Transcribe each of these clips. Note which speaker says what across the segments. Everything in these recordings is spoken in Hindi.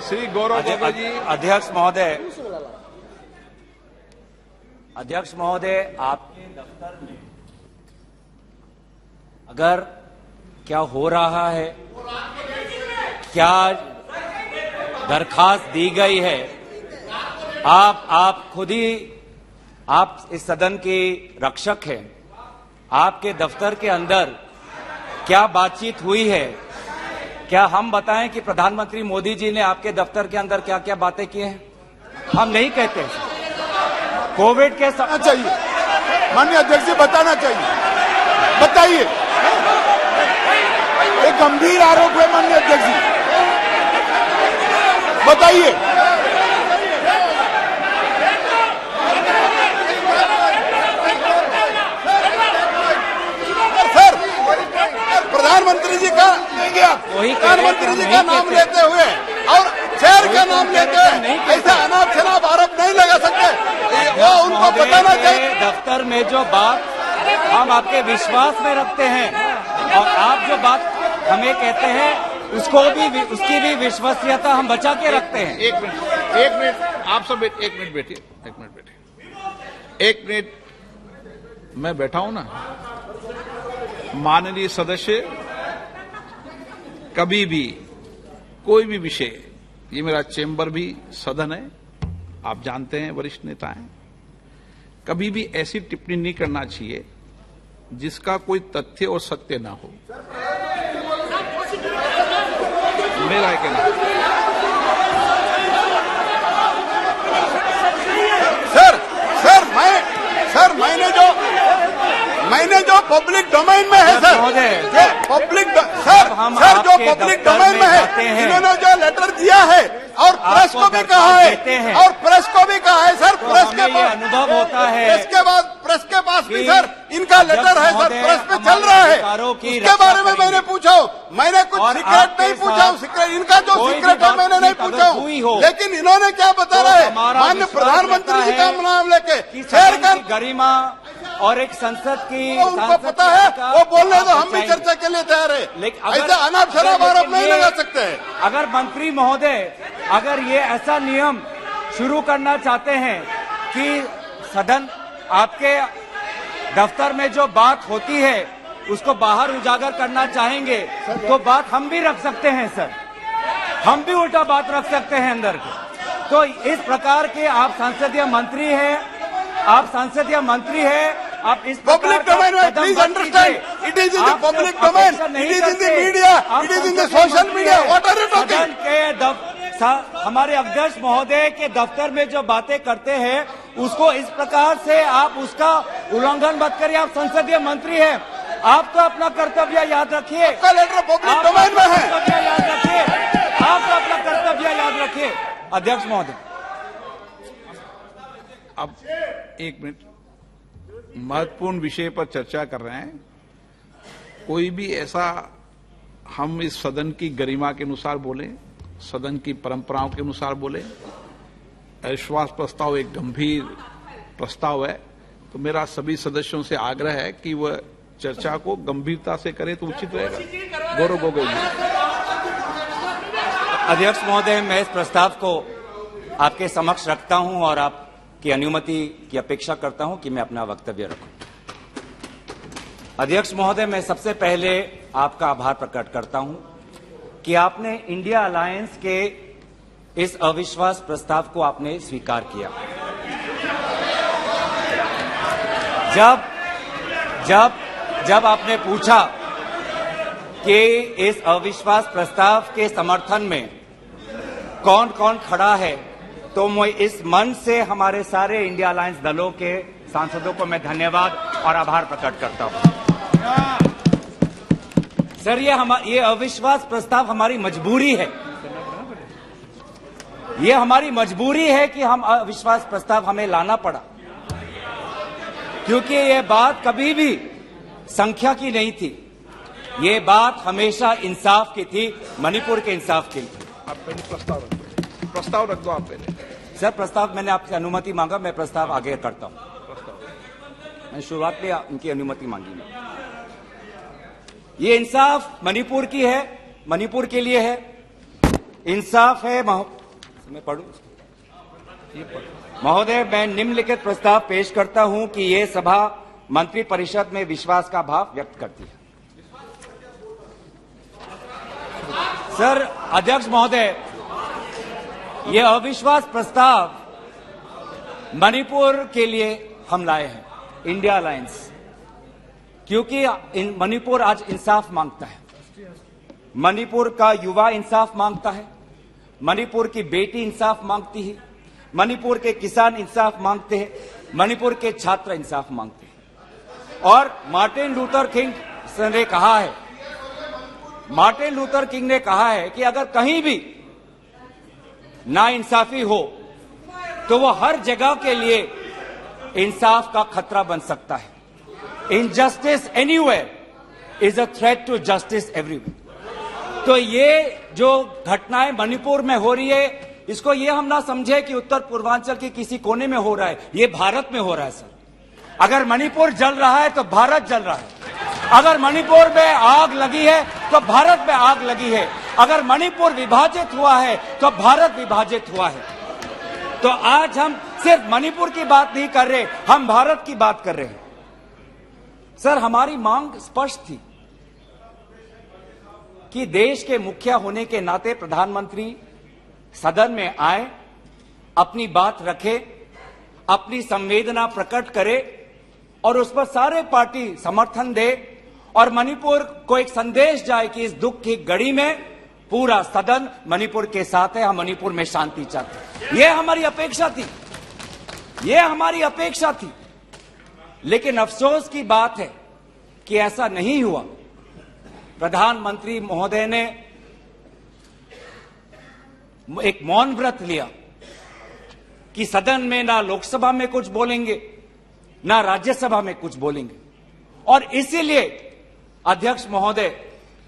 Speaker 1: श्री गौरव गोगोई जी।
Speaker 2: अध्यक्ष महोदय, आपके दफ्तर में अगर क्या हो रहा है, क्या दरखास्त दी गई है, आप खुद ही आप इस सदन के रक्षक हैं। आपके दफ्तर के अंदर क्या बातचीत हुई है? क्या हम बताएं कि प्रधानमंत्री मोदी जी ने आपके दफ्तर के अंदर क्या क्या बातें की हैं? हम नहीं कहते। कोविड के समय
Speaker 3: चाहिए माननीय अध्यक्ष जी, बताना चाहिए, बताइए। एक गंभीर आरोप है माननीय अध्यक्ष जी, बताइए। प्रधानमंत्री जी का लेंगे आप, प्रधानमंत्री जी का नाम लेते हुए और शहर का नाम लेते हुए ऐसा अनाप शनाप आरोप नहीं लगा सकते। वो उनको बताना चाहिए।
Speaker 2: दफ्तर में जो बात हम आपके विश्वास में रखते हैं और आप जो बात हमें कहते हैं उसकी भी विश्वसनीयता हम बचा के रखते हैं।
Speaker 1: एक मिनट, आप सब एक मिनट बैठिए, एक मिनट मैं बैठा हूं ना। माननीय सदस्य, कभी भी कोई भी विषय, ये मेरा चेंबर भी सदन है, आप जानते हैं, वरिष्ठ नेता हैं, कभी भी ऐसी टिप्पणी नहीं करना चाहिए जिसका कोई तथ्य और सत्य ना हो। मेरा कहना
Speaker 3: मैंने जो पब्लिक डोमेन में है सर, जो पब्लिक जो पब्लिक डोमेन में है, इन्होंने जो लेटर दिया है और प्रेस को भी कहा है, और प्रेस को भी कहा है सर, प्रेस के पास
Speaker 2: अनुभव होता है,
Speaker 3: प्रेस के पास भी सर इनका लेटर है सर, प्रेस पे चल रहा है। उसके बारे में मैंने पूछा, मैंने कुछ सीक्रेट नहीं पूछा, सीक्रेट इनका जो सीक्रेट है मैंने नहीं पूछा, लेकिन इन्होंने क्या बता रहा है, माननीय प्रधानमंत्री जी का नाम लेके शहर का
Speaker 2: गरिमा और एक संसद की,
Speaker 3: उनको पता है, वो बोल रहे तो हम भी चर्चा के लिए तैयार है, लेकिन ऐसा अनाप शनाप आरोप नहीं लगा सकते हैं।
Speaker 2: अगर मंत्री महोदय, अगर ये ऐसा नियम शुरू करना चाहते हैं कि सदन आपके दफ्तर में जो बात होती है उसको बाहर उजागर करना चाहेंगे, तो बात हम भी रख सकते हैं सर, हम भी उल्टा बात रख सकते हैं अंदर के। तो इस प्रकार के आप संसदीय मंत्री हैं, आप इस
Speaker 3: पब्लिक डोमेन में please understand, it is in the public domain, it is in the media, it is in the social media, what are you talking?
Speaker 2: हमारे अध्यक्ष महोदय के दफ्तर में जो बातें करते हैं उसको इस प्रकार से आप उसका उल्लंघन मत करिए। आप संसदीय मंत्री हैं, आपको अपना कर्तव्य याद रखिए।
Speaker 3: आपका लेटर पब्लिक डोमेन में है,
Speaker 2: याद रखिए, आपको अपना कर्तव्य याद रखिए। अध्यक्ष महोदय,
Speaker 1: अब एक मिनट, महत्वपूर्ण विषय पर चर्चा कर रहे हैं। कोई भी ऐसा, हम इस सदन की गरिमा के अनुसार बोले, सदन की परंपराओं के अनुसार बोले। अविश्वास प्रस्ताव एक गंभीर प्रस्ताव है, तो मेरा सभी सदस्यों से आग्रह है कि वह चर्चा को गंभीरता से करें तो उचित रहेगा। गौरव गोगोई जी।
Speaker 2: अध्यक्ष महोदय, मैं इस प्रस्ताव को आपके समक्ष रखता हूं और आपकी अनुमति की अपेक्षा करता हूं कि मैं अपना वक्तव्य रखूं। अध्यक्ष महोदय, मैं सबसे पहले आपका आभार प्रकट करता हूं कि आपने इंडिया अलायंस के इस अविश्वास प्रस्ताव को आपने स्वीकार किया। जब आपने पूछा कि इस अविश्वास प्रस्ताव के समर्थन में कौन कौन खड़ा है, तो मैं इस मंच से हमारे सारे इंडिया अलायंस दलों के सांसदों को मैं धन्यवाद और आभार प्रकट करता हूं। सर, ये अविश्वास प्रस्ताव हमारी मजबूरी है, ये हमारी मजबूरी है कि हम अविश्वास प्रस्ताव हमें लाना पड़ा, क्योंकि ये बात कभी भी संख्या की नहीं थी, ये बात हमेशा इंसाफ की थी, मणिपुर के इंसाफ की थी।
Speaker 1: आप पहले प्रस्ताव रख दो आप पहले।
Speaker 2: सर, प्रस्ताव मैंने आपसे अनुमति मांगा, मैं प्रस्ताव आगे करता हूं। मैं शुरुआत में उनकी अनुमति मांगी। ये इंसाफ मणिपुर की है, मणिपुर के लिए है, इंसाफ है मैं पढ़ूं? महोदय, मैं निम्नलिखित प्रस्ताव पेश करता हूं कि ये सभा मंत्रिपरिषद में विश्वास का भाव व्यक्त करती है। सर अध्यक्ष महोदय, ये अविश्वास प्रस्ताव मणिपुर के लिए हम लाए हैं, इंडिया अलायंस, क्योंकि मणिपुर आज इंसाफ मांगता है। मणिपुर का युवा इंसाफ मांगता है, मणिपुर की बेटी इंसाफ मांगती है, मणिपुर के किसान इंसाफ मांगते हैं, मणिपुर के छात्र इंसाफ मांगते हैं। और मार्टिन लूथर किंग ने कहा है, मार्टिन लूथर किंग ने कहा है कि अगर कहीं भी नाइंसाफी हो तो वो हर जगह के लिए इंसाफ का खतरा बन सकता है। Injustice anywhere is a threat to justice everywhere. तो ये जो घटनाएं मणिपुर में हो रही है, इसको ये हम ना समझे कि उत्तर पूर्वांचल के किसी कोने में हो रहा है, ये भारत में हो रहा है सर। अगर मणिपुर जल रहा है तो भारत जल रहा है, अगर मणिपुर में आग लगी है तो भारत में आग लगी है, अगर मणिपुर विभाजित हुआ है तो भारत विभाजित हुआ है। तो आज हम सिर्फ मणिपुर की बात नहीं कर रहे, हम भारत की बात कर रहे हैं। सर हमारी मांग स्पष्ट थी कि देश के मुखिया होने के नाते प्रधानमंत्री सदन में आए, अपनी बात रखे, अपनी संवेदना प्रकट करे और उस पर सारे पार्टी समर्थन दे और मणिपुर को एक संदेश जाए कि इस दुख की घड़ी में पूरा सदन मणिपुर के साथ है, हम मणिपुर में शांति चाहते हैं। यह हमारी अपेक्षा थी, यह हमारी अपेक्षा थी। लेकिन अफसोस की बात है कि ऐसा नहीं हुआ। प्रधानमंत्री महोदय ने एक मौन व्रत लिया कि सदन में ना लोकसभा में कुछ बोलेंगे ना राज्यसभा में कुछ बोलेंगे, और इसीलिए अध्यक्ष महोदय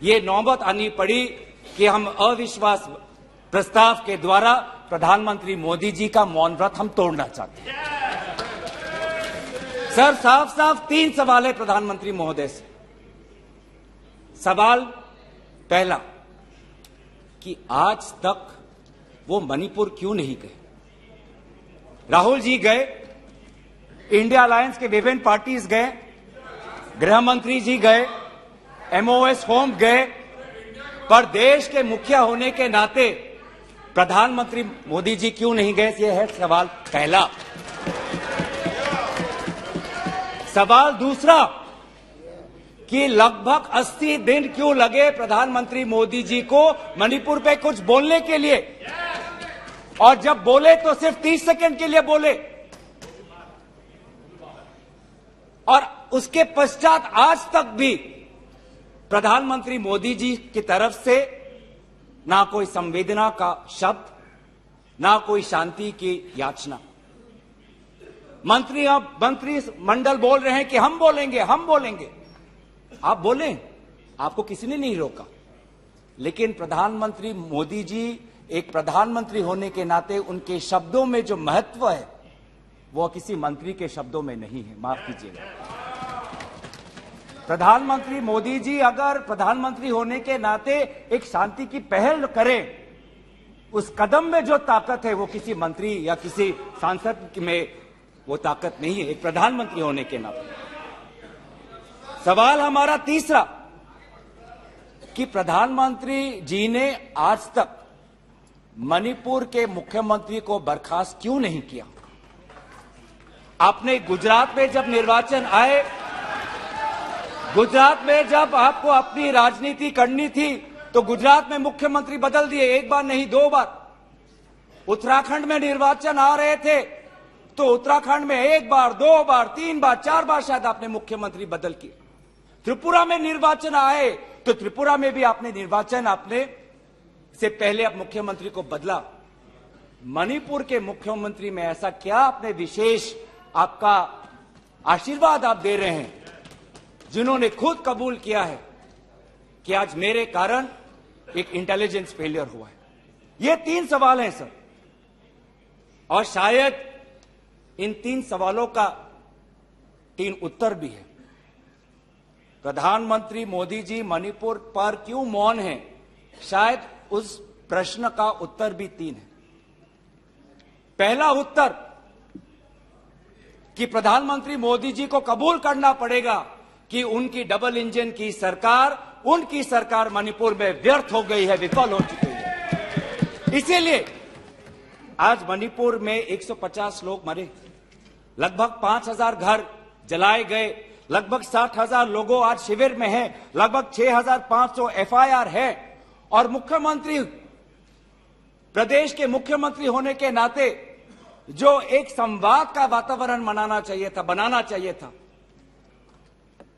Speaker 2: ये नौबत आनी पड़ी कि हम अविश्वास प्रस्ताव के द्वारा प्रधानमंत्री मोदी जी का मौन व्रत हम तोड़ना चाहते हैं। सर साफ साफ 3 सवाल है प्रधानमंत्री महोदय से। सवाल पहला कि आज तक वो मणिपुर क्यों नहीं गए? राहुल जी गए, इंडिया अलायंस के विभिन्न पार्टीज गए, गृह मंत्री जी गए, एमओएस होम गए, पर देश के मुखिया होने के नाते प्रधानमंत्री मोदी जी क्यों नहीं गए? यह है सवाल पहला। सवाल दूसरा कि लगभग 80 दिन क्यों लगे प्रधानमंत्री मोदी जी को मणिपुर पे कुछ बोलने के लिए, और जब बोले तो सिर्फ 30 सेकंड के लिए बोले, और उसके पश्चात आज तक भी प्रधानमंत्री मोदी जी की तरफ से ना कोई संवेदना का शब्द, ना कोई शांति की याचना। मंत्री मंडल बोल रहे हैं कि हम बोलेंगे, हम बोलेंगे। आप बोले, आपको किसी ने नहीं रोका, लेकिन प्रधानमंत्री मोदी जी एक प्रधानमंत्री होने के नाते उनके शब्दों में जो महत्व है वो किसी मंत्री के शब्दों में नहीं है। माफ कीजिएगा, प्रधानमंत्री मोदी जी अगर प्रधानमंत्री होने के नाते एक शांति की पहल करें, उस कदम में जो ताकत है वो किसी मंत्री या किसी सांसद में वो ताकत नहीं है, एक प्रधानमंत्री होने के नाते। सवाल हमारा तीसरा कि प्रधानमंत्री जी ने आज तक मणिपुर के मुख्यमंत्री को बर्खास्त क्यों नहीं किया? आपने गुजरात में जब निर्वाचन आए, गुजरात में जब आपको अपनी राजनीति करनी थी तो गुजरात में मुख्यमंत्री बदल दिए, एक बार नहीं 2 बार। उत्तराखंड में निर्वाचन आ रहे थे तो उत्तराखंड में 1 बार, 2 बार, 3 बार, 4 बार शायद आपने मुख्यमंत्री बदल किए। त्रिपुरा में निर्वाचन आए तो त्रिपुरा में भी आपने निर्वाचन आपने से पहले आप मुख्यमंत्री को बदला। मणिपुर के मुख्यमंत्री में ऐसा क्या आपने विशेष आपका आशीर्वाद आप दे रहे हैं जिन्होंने खुद कबूल किया है कि आज मेरे कारण एक इंटेलिजेंस फेलियर हुआ है? ये 3 सवाल हैं सर, और शायद इन 3 सवालों का 3 उत्तर भी है। प्रधानमंत्री मोदी जी मणिपुर पर क्यों मौन हैं, शायद उस प्रश्न का उत्तर भी 3 है। पहला उत्तर कि प्रधानमंत्री मोदी जी को कबूल करना पड़ेगा कि उनकी डबल इंजन की सरकार, उनकी सरकार मणिपुर में व्यर्थ हो गई है, विफल हो चुकी है। इसीलिए आज मणिपुर में 150 लोग मरे, लगभग 5000 घर जलाए गए, लगभग 60,000 लोगों आज शिविर में हैं, लगभग 6,500 एफआईआर है। और मुख्यमंत्री, प्रदेश के मुख्यमंत्री होने के नाते जो एक संवाद का वातावरण बनाना चाहिए था,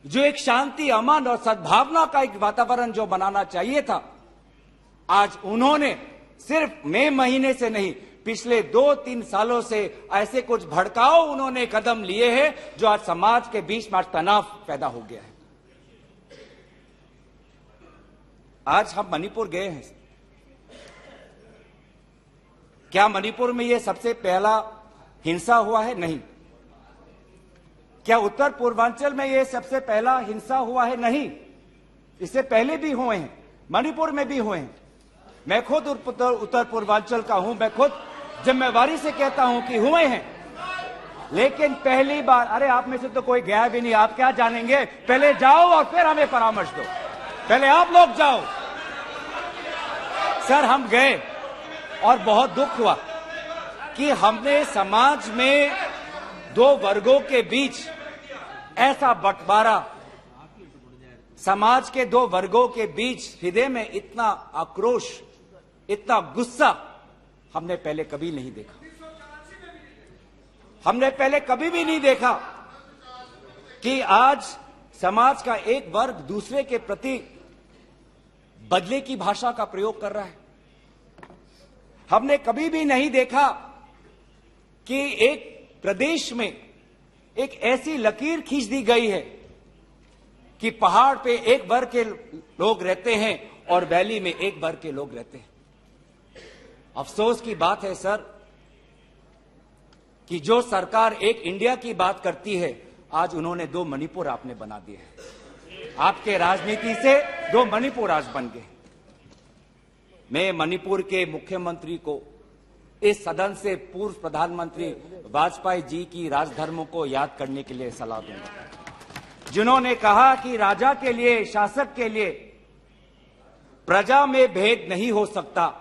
Speaker 2: जो एक शांति, अमन और सद्भावना का एक वातावरण जो बनाना चाहिए था, आज उन्होंने सिर्फ मई महीने से नहीं, पिछले 2-3 सालों से ऐसे कुछ भड़काऊ उन्होंने कदम लिए हैं जो आज समाज के बीच में तनाव पैदा हो गया है। आज हम मणिपुर गए हैं, क्या मणिपुर में यह सबसे पहला हिंसा हुआ है? नहीं। क्या उत्तर पूर्वांचल में यह सबसे पहला हिंसा हुआ है? नहीं। इससे पहले भी हुए हैं, मणिपुर में भी हुए हैं। मैं खुद उत्तर पूर्वांचल का हूं, मैं खुद जिम्मेवारी से कहता हूं कि हुए हैं, लेकिन पहली बार, अरे आप में से तो कोई गया भी नहीं, आप क्या जानेंगे? पहले जाओ और फिर हमें परामर्श दो, पहले आप लोग जाओ। सर, हम गए और बहुत दुख हुआ कि हमने समाज में दो वर्गों के बीच ऐसा बंटवारा, समाज के दो वर्गों के बीच हृदय में इतना आक्रोश, इतना गुस्सा हमने पहले कभी नहीं देखा। हमने पहले कभी भी नहीं देखा कि आज समाज का एक वर्ग दूसरे के प्रति बदले की भाषा का प्रयोग कर रहा है। हमने कभी भी नहीं देखा कि एक प्रदेश में एक ऐसी लकीर खींच दी गई है कि पहाड़ पे एक वर्ग के लोग रहते हैं और वैली में एक वर्ग के लोग रहते हैं। अफसोस की बात है सर कि जो सरकार एक इंडिया की बात करती है, आज उन्होंने दो मणिपुर आपने बना दिए हैं। आपके राजनीति से दो मणिपुर आज बन गए। मैं मणिपुर के मुख्यमंत्री को इस सदन से पूर्व प्रधानमंत्री वाजपेयी जी की राजधर्मों को याद करने के लिए सलाह दूंगा, जिन्होंने कहा कि राजा के लिए, शासक के लिए प्रजा में भेद नहीं हो सकता,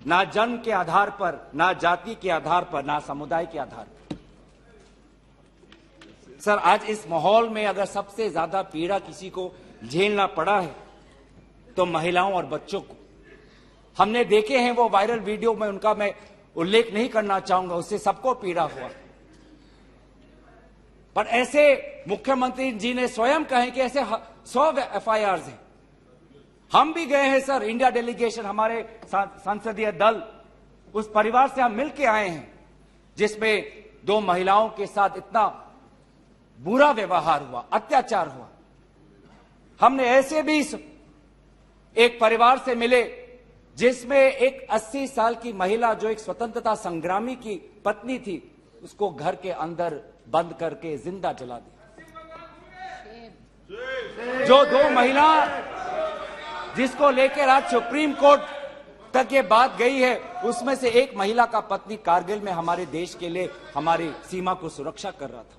Speaker 2: ना जन्म के आधार पर, ना जाति के आधार पर, ना समुदाय के आधार पर। सर, आज इस माहौल में अगर सबसे ज्यादा पीड़ा किसी को झेलना पड़ा है तो महिलाओं और बच्चों को। हमने देखे हैं वो वायरल वीडियो में, उनका मैं उल्लेख नहीं करना चाहूंगा, उससे सबको पीड़ा हुआ। पर ऐसे मुख्यमंत्री जी ने स्वयं कहे कि ऐसे 100 एफआईआर हैं। हम भी गए हैं सर, इंडिया डेलीगेशन, हमारे संसदीय दल, उस परिवार से हम मिलकर आए हैं जिसमें 2 महिलाओं के साथ इतना बुरा व्यवहार हुआ, अत्याचार हुआ। हमने ऐसे भी एक परिवार से मिले जिसमें एक 80 साल की महिला, जो एक स्वतंत्रता संग्रामी की पत्नी थी, उसको घर के अंदर बंद करके जिंदा जला दिया। जो 2 महिला जिसको लेकर आज सुप्रीम कोर्ट तक ये बात गई है, उसमें से एक महिला का पति कारगिल में हमारे देश के लिए हमारी सीमा को सुरक्षा कर रहा था।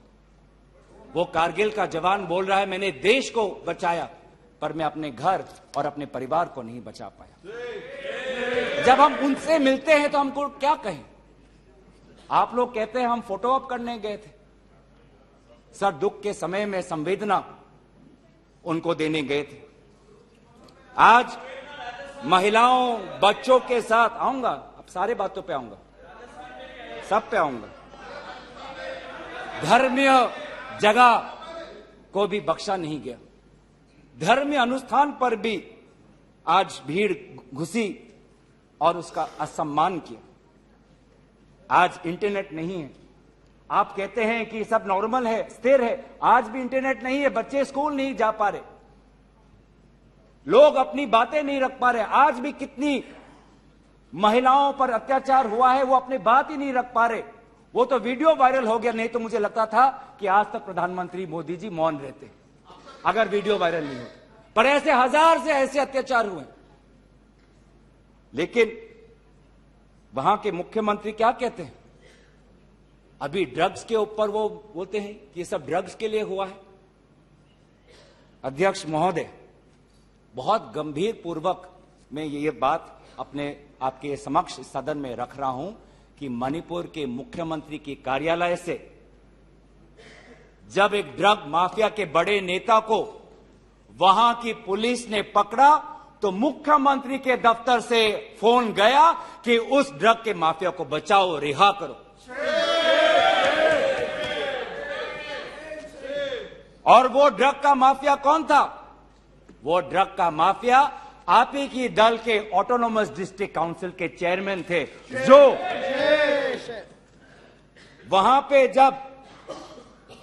Speaker 2: वो कारगिल का जवान बोल रहा है, मैंने देश को बचाया पर मैं अपने घर और अपने परिवार को नहीं बचा पाया। जब हम उनसे मिलते हैं तो हमको क्या कहें? आप लोग कहते हैं हम फोटो ऑप करने गए थे। सर, दुख के समय में संवेदना उनको देने गए थे। आज महिलाओं, बच्चों के साथ आऊंगा, अब सारे बातों पे आऊंगा, सब पे आऊंगा। धर्मीय जगह को भी बख्शा नहीं गया। धर्मीय अनुष्ठान पर भी आज भीड़ घुसी और उसका असम्मान किया। आज इंटरनेट नहीं है। आप कहते हैं कि सब नॉर्मल है, स्थिर है, आज भी इंटरनेट नहीं है, बच्चे स्कूल नहीं जा पा रहे, लोग अपनी बातें नहीं रख पा रहे। आज भी कितनी महिलाओं पर अत्याचार हुआ है, वो अपनी बात ही नहीं रख पा रहे। वो तो वीडियो वायरल हो गया, नहीं तो मुझे लगता था कि आज तक प्रधानमंत्री मोदी जी मौन रहते अगर वीडियो वायरल नहीं होता। पर ऐसे हजार से ऐसे अत्याचार हुए, लेकिन वहां के मुख्यमंत्री क्या कहते हैं? अभी ड्रग्स के ऊपर वो बोलते हैं कि ये सब ड्रग्स के लिए हुआ है। अध्यक्ष महोदय, बहुत गंभीर पूर्वक मैं ये बात आपके समक्ष सदन में रख रहा हूं कि मणिपुर के मुख्यमंत्री के कार्यालय से जब एक ड्रग माफिया के बड़े नेता को वहां की पुलिस ने पकड़ा तो मुख्यमंत्री के दफ्तर से फोन गया कि उस ड्रग के माफिया को बचाओ, रिहा करो। और वो ड्रग का माफिया कौन था? वो ड्रग का माफिया आप ही की दल के ऑटोनोमस डिस्ट्रिक्ट काउंसिल के चेयरमैन थे, जो वहां पे जब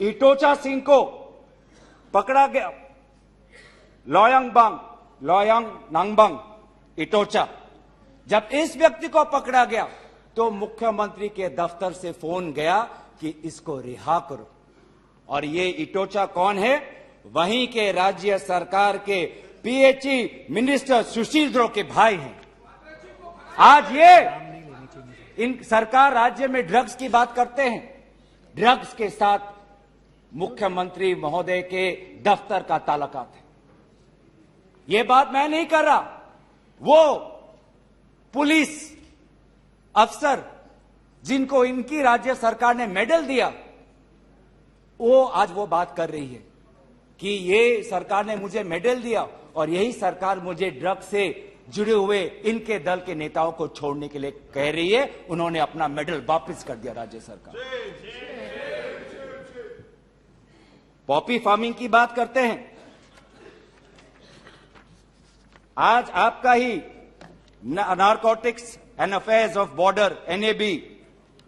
Speaker 2: इटोचा सिंह को पकड़ा गया, लोयांग नांगबंग इटोचा, जब इस व्यक्ति को पकड़ा गया तो मुख्यमंत्री के दफ्तर से फोन गया कि इसको रिहा करो। और ये इटोचा कौन है? वहीं के राज्य सरकार के पीएचई मिनिस्टर सुशील द्रो के भाई हैं। आज ये इन सरकार राज्य में ड्रग्स की बात करते हैं, ड्रग्स के साथ मुख्यमंत्री महोदय के दफ्तर का ताल्लुकात है। ये बात मैं नहीं कर रहा, वो पुलिस अफसर जिनको इनकी राज्य सरकार ने मेडल दिया, वो आज वो बात कर रही है कि ये सरकार ने मुझे मेडल दिया और यही सरकार मुझे ड्रग से जुड़े हुए इनके दल के नेताओं को छोड़ने के लिए कह रही है। उन्होंने अपना मेडल वापस कर दिया राज्य सरकार। पॉपी फार्मिंग की बात करते हैं। आज आपका ही narcotics and affairs of border NAB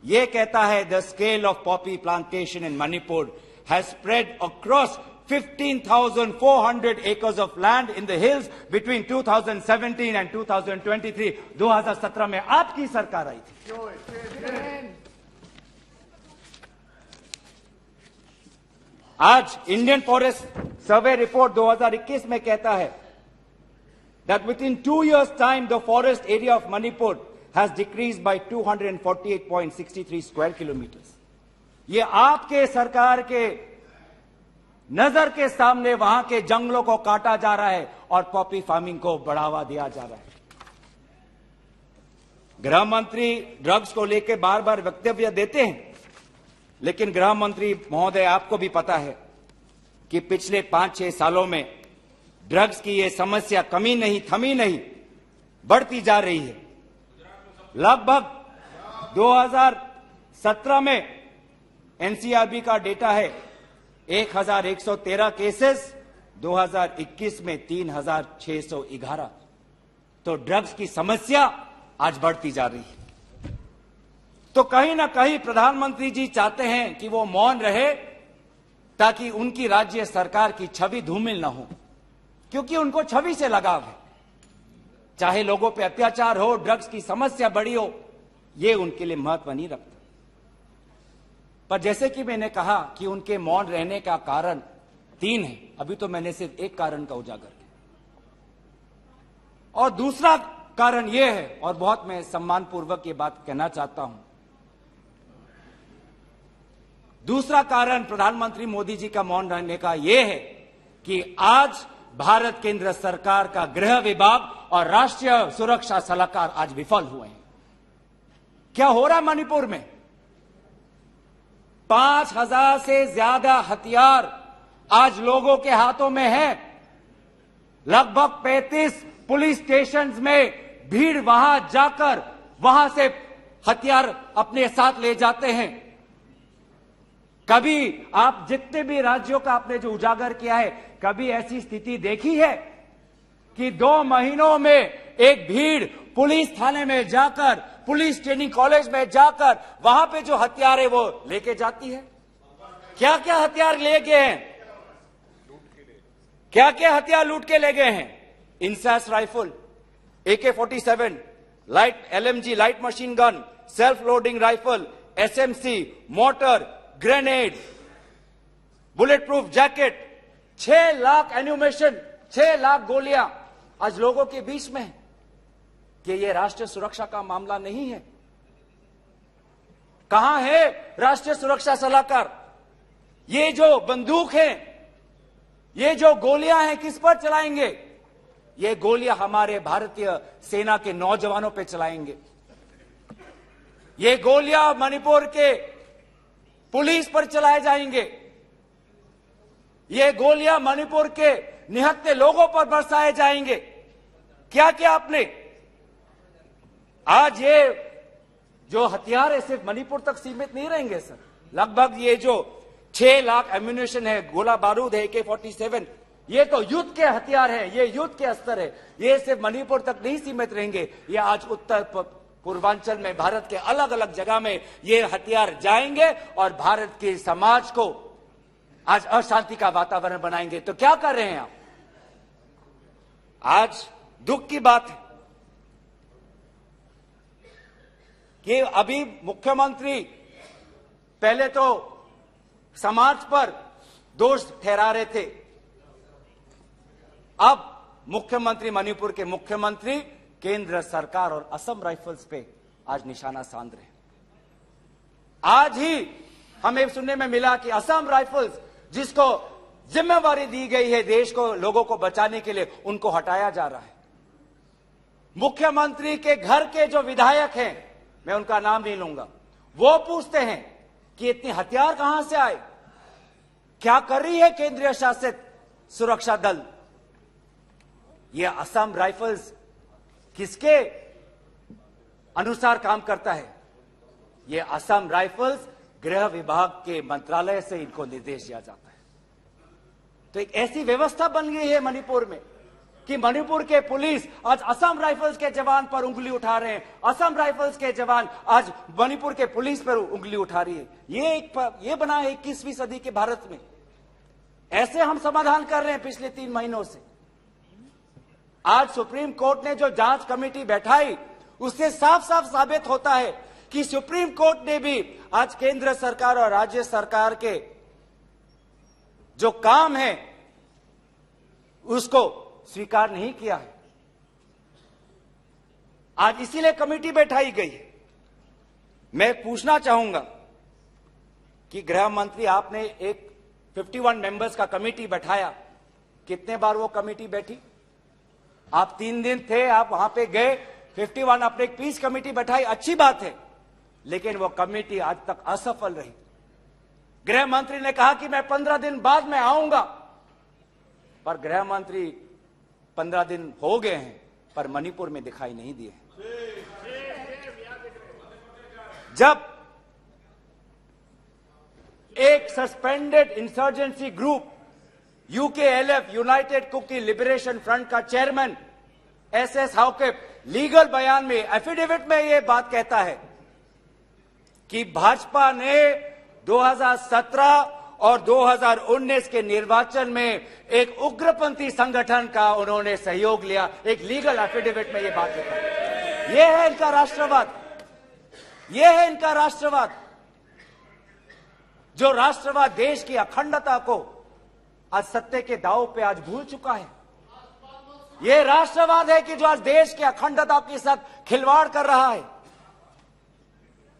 Speaker 2: ये कहता है the scale of poppy plantation in Manipur has spread across 15,400 acres of land in the hills between 2017 and 2023। 2017 में आपकी सरकार आई थी। आज इंडियन फॉरेस्ट सर्वे रिपोर्ट 2021 में कहता है that within 2 years time the forest area of Manipur has decreased by 248.63 square kilometers। ये आपके सरकार के नजर के सामने वहां के जंगलों को काटा जा रहा है और पॉपी फार्मिंग को बढ़ावा दिया जा रहा है। गृह मंत्री ड्रग्स को लेकर बार बार वक्तव्य देते हैं, लेकिन गृह मंत्री महोदय आपको भी पता है कि पिछले 5-6 सालों में ड्रग्स की ये समस्या कमी नहीं, थमी नहीं, बढ़ती जा रही है। लगभग 2017 में NCRB का डेटा है 1113 केसेस, 2021 में 3611। तो ड्रग्स की समस्या आज बढ़ती जा रही है। तो कहीं ना कहीं प्रधानमंत्री जी चाहते हैं कि वो मौन रहे ताकि उनकी राज्य सरकार की छवि धूमिल ना हो, क्योंकि उनको छवि से लगाव है। चाहे लोगों पे अत्याचार हो, ड्रग्स की समस्या बड़ी हो, ये उनके लिए महत्व नहीं रखता। पर जैसे कि मैंने कहा कि उनके मौन रहने का कारण 3 है, अभी तो मैंने सिर्फ एक कारण का उजागर किया। और दूसरा कारण यह है, और बहुत मैं सम्मानपूर्वक ये बात कहना चाहता हूं, दूसरा कारण प्रधानमंत्री मोदी जी का मौन रहने का यह है कि आज भारत केंद्र सरकार का गृह विभाग और राष्ट्रीय सुरक्षा सलाहकार आज विफल हुए हैं। क्या हो रहा है मणिपुर में? 5000 से ज्यादा हथियार आज लोगों के हाथों में है। लगभग 35 पुलिस स्टेशंस में भीड़ वहां जाकर वहां से हथियार अपने साथ ले जाते हैं। कभी आप जितने भी राज्यों का आपने जो उजागर किया है, कभी ऐसी स्थिति देखी है कि 2 महीनों में एक भीड़ पुलिस थाने में जाकर, पुलिस ट्रेनिंग कॉलेज में जाकर वहां पे जो हथियार है वो लेके जाती है? क्या क्या हथियार ले गए हैं? क्या क्या हथियार लूट के ले गए हैं? INSAS rifle, AK-47, light LMG light machine gun, self loading rifle, SMC, motor, grenade, bullet proof jacket, 6 lakh ammunition, 6 lakh गोलियां आज लोगों के बीच में है। कि ये राष्ट्रीय सुरक्षा का मामला नहीं है? कहां है राष्ट्रीय सुरक्षा सलाहकार? ये जो बंदूक है, ये जो गोलियां हैं, किस पर चलाएंगे? ये गोलियां हमारे भारतीय सेना के नौजवानों पे चलाएंगे। ये गोलियां मणिपुर के पुलिस पर चलाए जाएंगे। ये गोलियां मणिपुर के निहत्थे लोगों पर बरसाए जाएंगे। क्या क्या आपने आज ये जो हथियार है सिर्फ मणिपुर तक सीमित नहीं रहेंगे सर। लगभग ये जो 6 लाख एम्यूनिशन है, गोला बारूद है, AK-47, ये तो युद्ध के हथियार है, ये युद्ध के अस्त्र है। ये सिर्फ मणिपुर तक नहीं सीमित रहेंगे, ये आज उत्तर पूर्वांचल में भारत के अलग अलग जगह में ये हथियार जाएंगे और भारत के समाज को आज अशांति का वातावरण बनाएंगे। तो क्या कर रहे हैं आप? आज दुख की बात है कि अभी मुख्यमंत्री पहले तो समाज पर दोष ठहरा रहे थे, अब मुख्यमंत्री, मणिपुर के मुख्यमंत्री केंद्र सरकार और असम राइफल्स पे आज निशाना साध रहे हैं। आज ही हमें सुनने में मिला कि असम राइफल्स, जिसको जिम्मेवारी दी गई है देश को, लोगों को बचाने के लिए, उनको हटाया जा रहा है। मुख्यमंत्री के घर के जो विधायक हैं, मैं उनका नाम नहीं लूंगा, वो पूछते हैं कि इतने हथियार कहां से आए, क्या कर रही है केंद्रीय शासित सुरक्षा दल? ये असम राइफल्स किसके अनुसार काम करता है? ये असम राइफल्स गृह विभाग के मंत्रालय से इनको निर्देश दिया जाता है। तो एक ऐसी व्यवस्था बन गई है मणिपुर में कि मणिपुर के पुलिस आज असम राइफल्स के जवान पर उंगली उठा रहे हैं, असम राइफल्स के जवान आज मणिपुर के पुलिस पर उंगली उठा रही है। ये बना है 21वीं सदी के भारत में। ऐसे हम समाधान कर रहे हैं पिछले 3 महीनों से। आज सुप्रीम कोर्ट ने जो जांच कमेटी बैठाई, उससे साफ साफ साबित होता है कि सुप्रीम कोर्ट ने भी आज केंद्र सरकार और राज्य सरकार के जो काम है उसको स्वीकार नहीं किया है। आज इसीलिए कमेटी बैठाई गई है। मैं पूछना चाहूंगा कि गृह मंत्री, आपने एक 51 मेंबर्स का कमेटी बैठाया, कितने बार वो कमेटी बैठी? आप 3 दिन थे, आप वहां पे गए, 51 आपने एक पीस कमेटी बैठाई, अच्छी बात है, लेकिन वो कमेटी आज तक असफल रही। गृह मंत्री ने कहा कि मैं 15 दिन बाद में आऊंगा, पर गृह मंत्री 15 दिन हो गए हैं पर मणिपुर में दिखाई नहीं दिए। जब एक suspended insurgency group UKLF, United Kuki Liberation Front का चेयरमैन SS हाउके लीगल बयान में, एफिडेविट में यह बात कहता है कि भाजपा ने 2017 और 2019 के निर्वाचन में एक उग्रपंथी संगठन का उन्होंने सहयोग लिया, एक लीगल एफिडेविट में यह बात लिखा है। यह है इनका राष्ट्रवाद, यह है इनका राष्ट्रवाद, जो राष्ट्रवाद देश की अखंडता को आज सत्य के दांव पे आज भूल चुका है। यह राष्ट्रवाद है कि जो आज देश की अखंडता के साथ खिलवाड़ कर रहा है।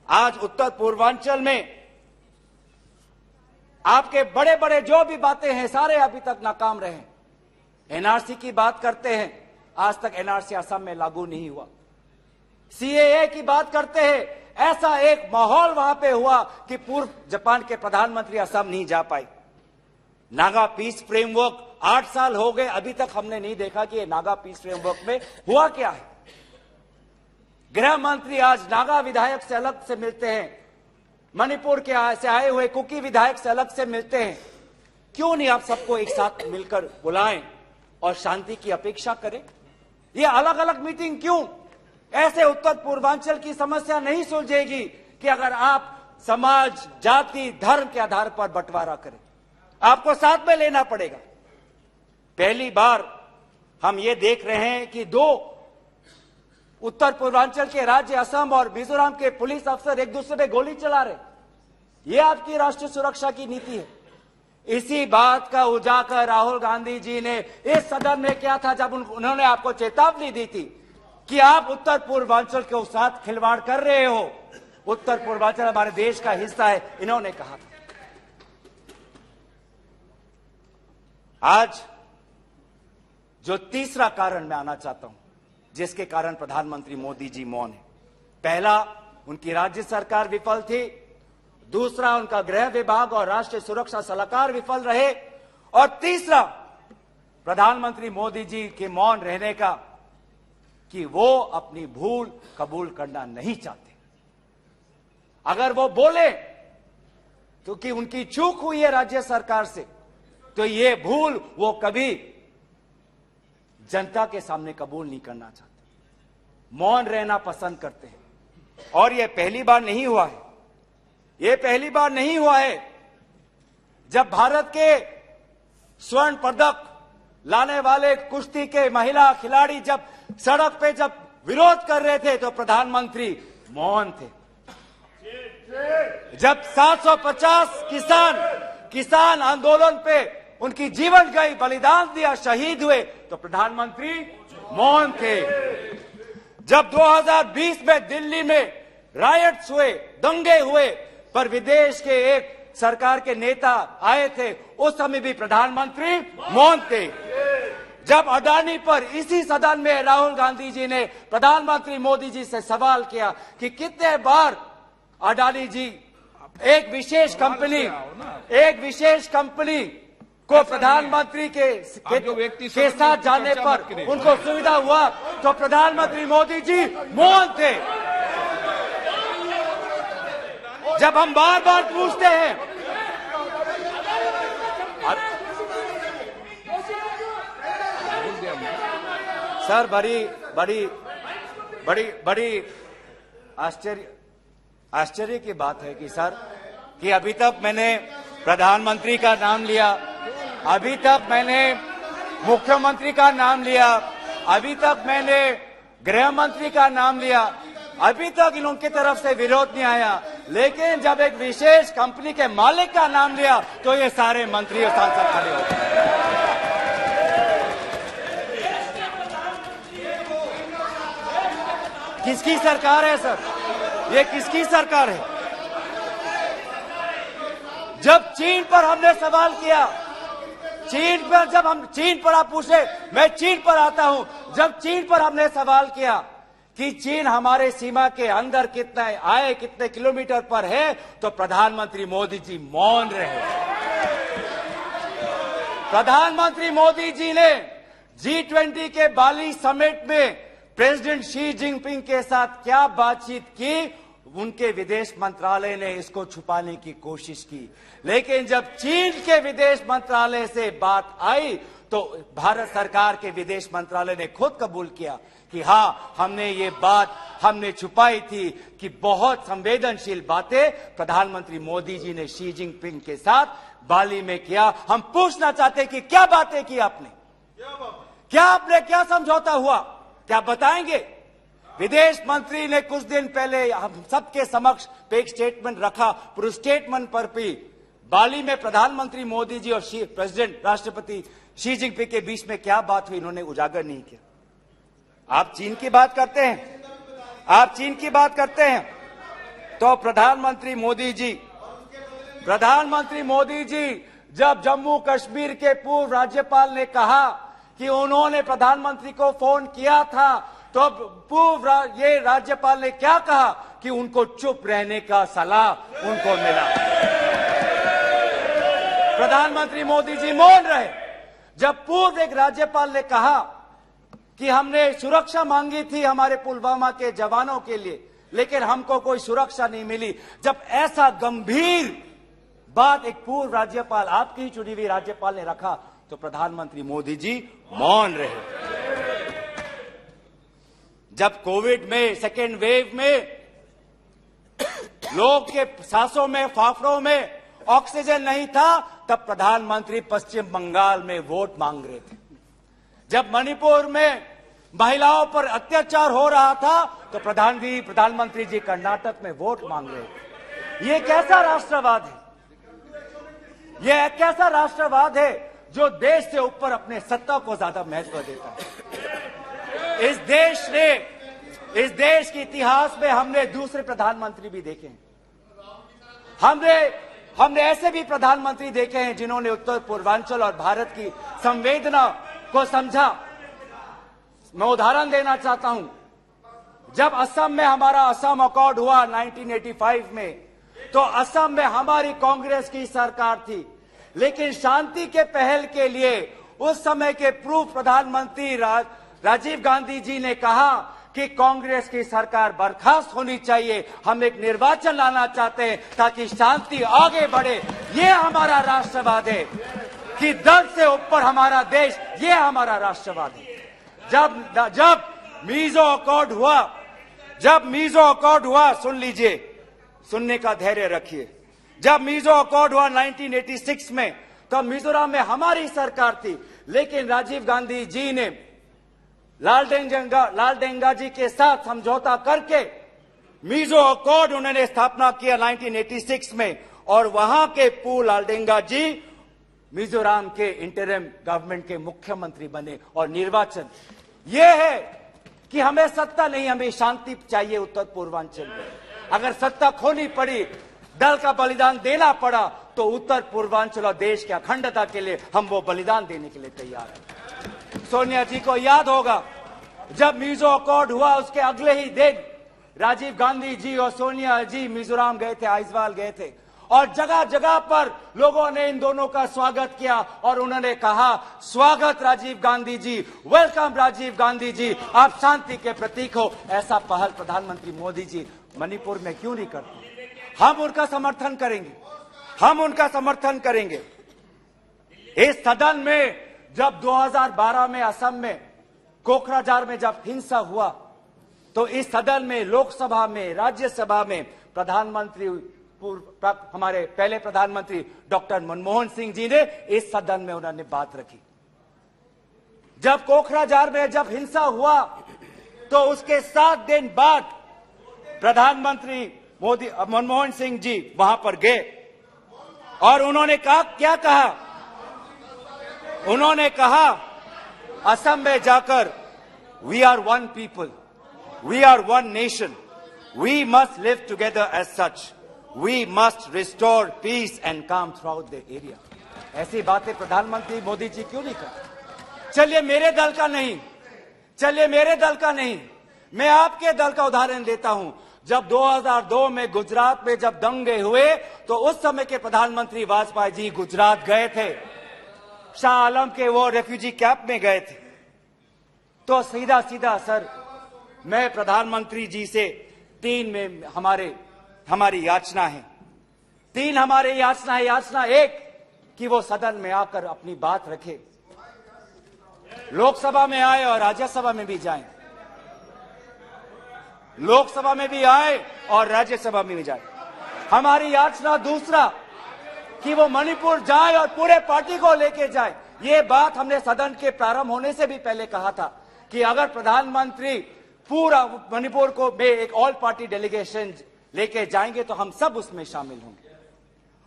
Speaker 2: आज उत्तर पूर्वांचल में आपके बड़े बड़े जो भी बातें हैं सारे अभी तक नाकाम रहे। NRC की बात करते हैं, आज तक NRC असम में लागू नहीं हुआ। CAA की बात करते हैं, ऐसा एक माहौल वहां पे हुआ कि पूर्व जापान के प्रधानमंत्री असम नहीं जा पाए। नागा पीस फ्रेमवर्क 8 साल हो गए, अभी तक हमने नहीं देखा कि ये नागा पीस फ्रेमवर्क में हुआ क्या है। गृह मंत्री आज नागा विधायक से अलग से मिलते हैं, मणिपुर के से आए हुए कुकी विधायक से अलग से मिलते हैं। क्यों नहीं आप सबको एक साथ मिलकर बुलाएं और शांति की अपेक्षा करें? ये अलग अलग मीटिंग क्यों? ऐसे उत्तर पूर्वांचल की समस्या नहीं सुलझेगी कि अगर आप समाज, जाति, धर्म के आधार पर बंटवारा करें। आपको साथ में लेना पड़ेगा। पहली बार हम ये देख रहे हैं कि 2 उत्तर पूर्वांचल के राज्य असम और मिजोरम के पुलिस अफसर एक दूसरे पे गोली चला रहे। ये आपकी राष्ट्रीय सुरक्षा की नीति है। इसी बात का उजागर राहुल गांधी जी ने इस सदन में किया था जब उन्होंने आपको चेतावनी दी थी कि आप उत्तर पूर्वांचल के साथ खिलवाड़ कर रहे हो। उत्तर पूर्वांचल हमारे देश का हिस्सा है, इन्होंने कहा था। आज जो तीसरा कारण मैं आना चाहता हूं, जिसके कारण प्रधानमंत्री मोदी जी मौन है। पहला, उनकी राज्य सरकार विफल थी। दूसरा, उनका गृह विभाग और राष्ट्रीय सुरक्षा सलाहकार विफल रहे। और तीसरा, प्रधानमंत्री मोदी जी के मौन रहने का कि वो अपनी भूल कबूल करना नहीं चाहते। अगर वो बोले तो कि उनकी चूक हुई है राज्य सरकार से, तो ये भूल वो कभी जनता के सामने कबूल नहीं करना चाहते, मौन रहना पसंद करते हैं। और ये पहली बार नहीं हुआ है, ये पहली बार नहीं हुआ है जब भारत के स्वर्ण पदक लाने वाले कुश्ती के महिला खिलाड़ी जब सड़क पे जब विरोध कर रहे थे तो प्रधानमंत्री मौन थे। जब 750 किसान आंदोलन पे उनकी जीवन गई, बलिदान दिया, शहीद हुए, तो प्रधानमंत्री मौन थे। जब 2020 में दिल्ली में रायट्स हुए, दंगे हुए, पर विदेश के एक सरकार के नेता आए थे, उस समय भी प्रधानमंत्री मौन थे। जब अडानी पर इसी सदन में राहुल गांधी जी ने प्रधानमंत्री मोदी जी से सवाल किया कि कितने बार अडानी जी एक विशेष कंपनी को प्रधानमंत्री के साथ जाने पर उनको सुविधा हुआ, तो प्रधानमंत्री मोदी जी मौन थे। जब हम बार बार पूछते हैं, सर बड़ी आश्चर्य की बात है कि सर कि अभी तक मैंने प्रधानमंत्री का नाम लिया, अभी तक मैंने मुख्यमंत्री का नाम लिया, अभी तक मैंने गृह मंत्री का नाम लिया, अभी तक इन उनकी तरफ से विरोध नहीं आया, लेकिन जब एक विशेष कंपनी के मालिक का नाम लिया तो ये सारे मंत्री और सांसद खड़े हो गए। किसकी सरकार है सर? ये किसकी सरकार है? जब चीन पर हमने सवाल किया, चीन पर आप पूछे, मैं चीन पर आता हूं, जब चीन पर हमने सवाल किया कि चीन हमारे सीमा के अंदर कितने किलोमीटर पर है, तो प्रधानमंत्री मोदी जी मौन रहे। प्रधानमंत्री मोदी जी ने G20 के बाली समिट में प्रेसिडेंट शी जिनपिंग के साथ क्या बातचीत की, उनके विदेश मंत्रालय ने इसको छुपाने की कोशिश की, लेकिन जब चीन के विदेश मंत्रालय से बात आई तो भारत सरकार के विदेश मंत्रालय ने खुद कबूल किया कि हाँ, हमने छुपाई थी कि बहुत संवेदनशील बातें प्रधानमंत्री मोदी जी ने शी जिनपिंग के साथ बाली में किया। हम पूछना चाहते कि क्या बातें की आपने, क्या समझौता हुआ, क्या बताएंगे? विदेश मंत्री ने कुछ दिन पहले हम सबके समक्ष एक स्टेटमेंट रखा, पर उस स्टेटमेंट पर भी बाली में प्रधानमंत्री मोदी जी और प्रेसिडेंट राष्ट्रपति शी जिनपिंग के बीच में क्या बात हुई, इन्होंने उजागर नहीं किया। आप चीन की बात करते हैं, तो प्रधानमंत्री मोदी जी जब जम्मू कश्मीर के पूर्व राज्यपाल ने कहा कि उन्होंने प्रधानमंत्री को फोन किया था, तो ये राज्यपाल ने क्या कहा कि उनको चुप रहने का सलाह उनको मिला। प्रधानमंत्री मोदी जी मौन रहे। जब पूर्व एक राज्यपाल ने कहा कि हमने सुरक्षा मांगी थी हमारे पुलवामा के जवानों के लिए, लेकिन हमको कोई सुरक्षा नहीं मिली, जब ऐसा गंभीर बात एक पूर्व राज्यपाल, आपकी ही चुनी हुई राज्यपाल ने रखा, तो प्रधानमंत्री मोदी जी मौन रहे। जब कोविड में सेकेंड वेव में लोग के सांसों में, फाफड़ों में ऑक्सीजन नहीं था, तब प्रधानमंत्री पश्चिम बंगाल में वोट मांग रहे थे। जब मणिपुर में महिलाओं पर अत्याचार हो रहा था, तो प्रधानमंत्री जी कर्नाटक में वोट मांग रहे थे। ये कैसा राष्ट्रवाद है? यह कैसा राष्ट्रवाद है जो देश से ऊपर अपने सत्ता को ज्यादा महत्व देता है? इस देश ने इस देश के इतिहास में हमने दूसरे प्रधानमंत्री भी देखे हैं। हमने ऐसे भी प्रधानमंत्री देखे हैं जिन्होंने उत्तर पूर्वांचल और भारत की संवेदना को समझा। मैं उदाहरण देना चाहता हूं, जब असम में हमारा असम अकॉर्ड हुआ 1985 में, तो असम में हमारी कांग्रेस की सरकार थी, लेकिन शांति के पहल के लिए उस समय के पूर्व प्रधानमंत्री राजीव गांधी जी ने कहा कि कांग्रेस की सरकार बर्खास्त होनी चाहिए, हम एक निर्वाचन लाना चाहते हैं ताकि शांति आगे बढ़े। ये हमारा राष्ट्रवाद है कि दल से ऊपर हमारा देश, ये हमारा राष्ट्रवाद है। जब मीजो अकॉर्ड हुआ, सुन लीजिए, सुनने का धैर्य रखिए। जब मीजो अकॉर्ड हुआ 1986 में, तो मिजोरम में हमारी सरकार थी, लेकिन राजीव गांधी जी ने लालडेंगा जी के साथ समझौता करके मीजो अकॉर्ड उन्होंने स्थापना किया 1986 में, और वहां के पू लालडेंगा जी मिजोरम के इंटरिम गवर्नमेंट के मुख्यमंत्री बने। और निर्वाचन यह है कि हमें सत्ता नहीं, हमें शांति चाहिए उत्तर पूर्वांचल में। अगर सत्ता खोनी पड़ी, दल का बलिदान देना पड़ा, तो उत्तर पूर्वांचल और देश की अखंडता के लिए हम वो बलिदान देने के लिए तैयार हैं। सोनिया जी को याद होगा, जब मीजो अकॉर्ड हुआ उसके अगले ही दिन राजीव गांधी जी और सोनिया जी मिजोरम गए थे, आइजवाल गए थे, और जगह जगह पर लोगों ने इन दोनों का स्वागत किया और उन्होंने कहा, स्वागत राजीव गांधी जी, वेलकम राजीव गांधी जी, आप शांति के प्रतीक हो। ऐसा पहल प्रधानमंत्री मोदी जी मणिपुर में क्यों नहीं करते? हम उनका समर्थन करेंगे, हम उनका समर्थन करेंगे। इस सदन में जब 2012 में असम में कोकराझार में जब हिंसा हुआ, तो इस सदन में, लोकसभा में, राज्यसभा में प्रधानमंत्री, हमारे पहले प्रधानमंत्री डॉक्टर मनमोहन सिंह जी ने इस सदन में उन्होंने बात रखी। जब कोकराझार में जब हिंसा हुआ, तो उसके 7 दिन बाद प्रधानमंत्री मनमोहन सिंह जी वहां पर गए और उन्होंने कहा, क्या कहा? उन्होंने कहा असम में जाकर, we are one people, we are one nation, we must live together as such, we must restore peace and calm throughout the area. ऐसी बातें प्रधानमंत्री मोदी जी क्यों नहीं करते? चलिए मेरे दल का नहीं, मैं आपके दल का उदाहरण देता हूं। जब 2002 में गुजरात में जब दंगे हुए, तो उस समय के प्रधानमंत्री वाजपेयी जी गुजरात गए थे, शाह आलम के वो रेफ्यूजी कैंप में गए थे। तो सीधा सीधा सर, मैं प्रधानमंत्री जी से 3 में हमारी याचना है, 3 हमारे याचना है। याचना 1 कि वो सदन में आकर अपनी बात रखे, लोकसभा में आए और राज्यसभा में भी जाएं, लोकसभा में भी आए और राज्यसभा में भी जाए। हमारी याचना दूसरा कि वो मणिपुर जाए और पूरे पार्टी को लेके जाए। ये बात हमने सदन के प्रारंभ होने से भी पहले कहा था कि अगर प्रधानमंत्री पूरा मणिपुर को में एक ऑल पार्टी डेलीगेशन लेके जाएंगे तो हम सब उसमें शामिल होंगे।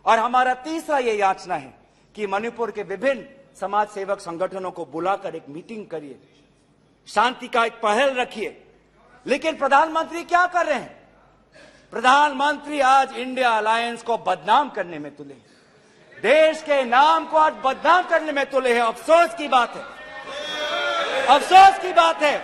Speaker 2: और हमारा तीसरा ये याचना है कि मणिपुर के विभिन्न समाज सेवक संगठनों को बुलाकर एक मीटिंग करिए, शांति का एक पहल रखिए। लेकिन प्रधानमंत्री क्या कर रहे हैं? प्रधानमंत्री आज इंडिया अलायंस को बदनाम करने में तुले, देश के नाम को आज बदनाम करने में तुले हैं। अफसोस की बात है,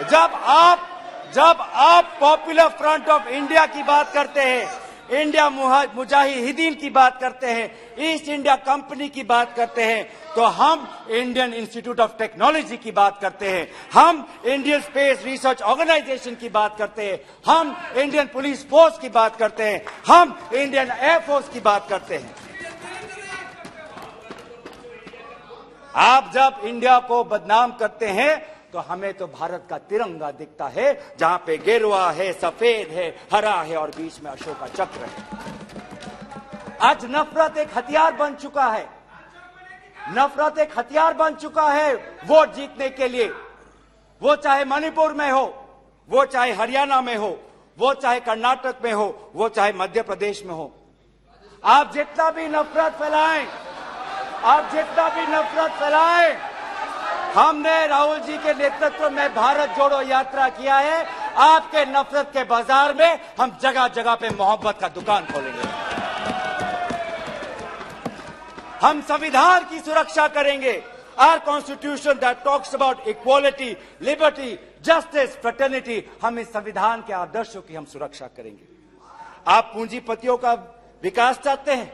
Speaker 2: जब आप पॉपुलर फ्रंट ऑफ इंडिया की बात करते हैं, इंडिया मुजाहिदीन की बात करते हैं, ईस्ट इंडिया कंपनी की बात करते हैं, तो हम इंडियन इंस्टीट्यूट ऑफ टेक्नोलॉजी की बात करते हैं, हम इंडियन स्पेस रिसर्च ऑर्गेनाइजेशन की बात करते हैं, हम इंडियन पुलिस फोर्स की बात करते हैं, हम इंडियन एयरफोर्स की बात करते हैं। आप जब इंडिया को बदनाम करते हैं तो हमें तो भारत का तिरंगा दिखता है, जहां पे गेरुआ है, सफेद है, हरा है और बीच में अशोक का चक्र है। आज नफरत एक हथियार बन चुका है, नफरत एक हथियार बन चुका है वोट जीतने के लिए। वो चाहे मणिपुर में हो, वो चाहे हरियाणा में हो, वो चाहे कर्नाटक में हो, वो चाहे मध्य प्रदेश में हो। आप जितना भी नफरत फैलाएं, हमने राहुल जी के नेतृत्व में भारत जोड़ो यात्रा किया है। आपके नफरत के बाजार में हम जगह जगह पे मोहब्बत का दुकान खोलेंगे। हम संविधान की सुरक्षा करेंगे। Our constitution that talks about equality, liberty, justice, fraternity, हम इस संविधान के आदर्शों की हम सुरक्षा करेंगे। आप पूंजीपतियों का विकास चाहते हैं,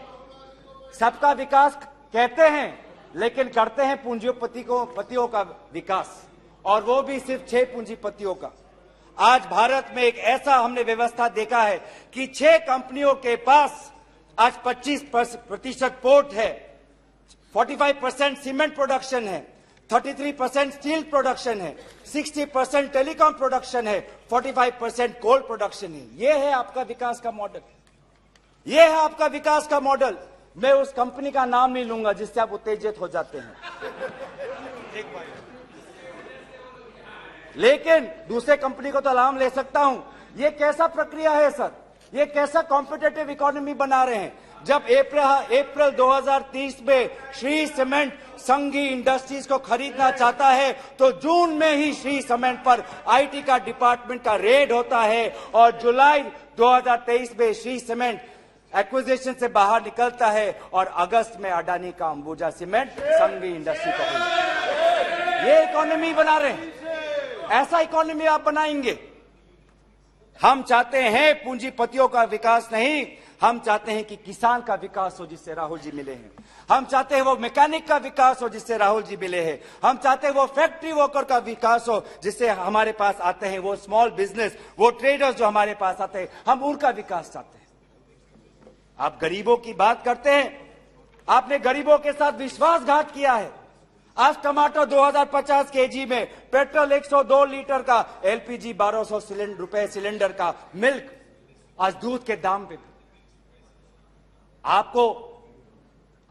Speaker 2: सबका विकास कहते हैं, लेकिन करते हैं पूंजीपतियों का विकास, और वो भी सिर्फ 6 पूंजीपतियों का। आज भारत में एक ऐसा हमने व्यवस्था देखा है कि 6 कंपनियों के पास आज 25% पोर्ट है, 45% सीमेंट प्रोडक्शन है, 33% स्टील प्रोडक्शन है, 60% टेलीकॉम प्रोडक्शन है, 45% कोल प्रोडक्शन है। यह है आपका विकास का मॉडल, यह है आपका विकास का मॉडल। मैं उस कंपनी का नाम नहीं लूंगा जिससे आप उत्तेजित हो जाते हैं, लेकिन दूसरे कंपनी को तो नाम ले सकता हूं। यह कैसा प्रक्रिया है सर? ये कैसा कॉम्पिटेटिव इकोनॉमी बना रहे हैं? जब अप्रैल 2030 में श्री सीमेंट संघी इंडस्ट्रीज को खरीदना चाहता है, तो जून में ही श्री सीमेंट पर आईटी का डिपार्टमेंट का रेड होता है, और जुलाई 2023 में श्री सीमेंट एक्विजिशन से बाहर निकलता है, और अगस्त में अडानी का अंबुजा सीमेंट संघी इंडस्ट्री को खरीदता है। ये इकोनॉमी बना रहे हैं, ऐसा इकोनॉमी आप बनाएंगे? हम चाहते हैं पूंजीपतियों का विकास नहीं, हम चाहते हैं कि किसान का विकास हो जिससे राहुल जी मिले हैं। हम चाहते हैं वो मैकेनिक का विकास हो जिससे राहुल जी मिले हैं। हम चाहते हैं वो फैक्ट्री वर्कर का विकास हो जिससे हमारे पास आते हैं वो स्मॉल बिजनेस, वो ट्रेडर्स जो हमारे पास आते हैं, हम उनका विकास चाहते हैं। आप गरीबों की बात करते हैं, आपने गरीबों के साथ विश्वासघात किया है। आज टमाटर 2050 केजी में, पेट्रोल 102 लीटर का, एलपीजी 1200 रुपए सिलेंडर का, मिल्क आज दूध के दाम पे। आपको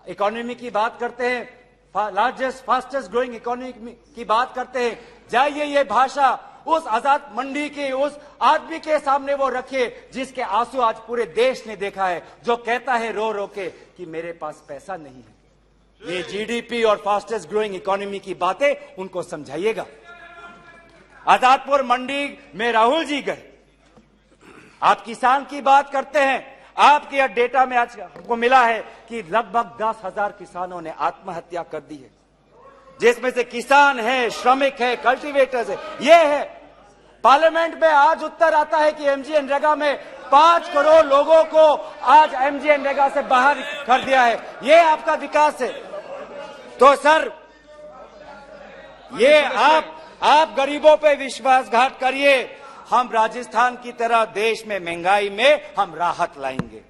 Speaker 2: इकोनॉमी की बात करते हैं, लार्जेस्ट फास्टेस्ट ग्रोइंग इकोनॉमी की बात करते हैं, जाइए ये भाषा उस आजाद मंडी के उस आदमी के सामने वो रखिए जिसके आंसू आज पूरे देश ने देखा है, जो कहता है रो रो के कि मेरे पास पैसा नहीं है। ये जीडीपी और फास्टेस्ट ग्रोइंग इकोनॉमी की बातें उनको समझाइएगा। आजादपुर मंडी में राहुल जी गए, आप किसान की बात करते हैं, आपके यह डेटा में आज हमको मिला है कि लगभग 10,000 किसानों ने आत्महत्या कर दी है, जिसमें से किसान है, श्रमिक है, कल्टीवेटर्स है। ये है पार्लियामेंट में आज उत्तर आता है कि एमजीएनरेगा में 5 करोड़ लोगों को आज एमजीएनरेगा से बाहर कर दिया है। ये आपका विकास है? तो सर ये आप गरीबों पे विश्वासघात करिए, हम राजस्थान की तरह देश में महंगाई में हम राहत लाएंगे।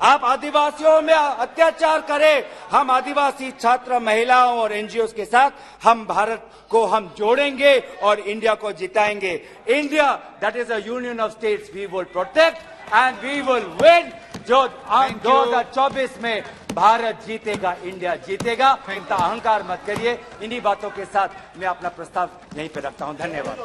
Speaker 2: आप आदिवासियों में अत्याचार करें, हम आदिवासी छात्र, महिलाओं और एनजीओ के साथ हम भारत को हम जोड़ेंगे और इंडिया को जिताएंगे। India that is a union of states we will protect and we will win. जो 2024 में भारत जीतेगा, इंडिया जीतेगा। इतना अहंकार मत करिए। इन्हीं बातों के साथ मैं अपना प्रस्ताव यहीं पे रखता हूं। धन्यवाद।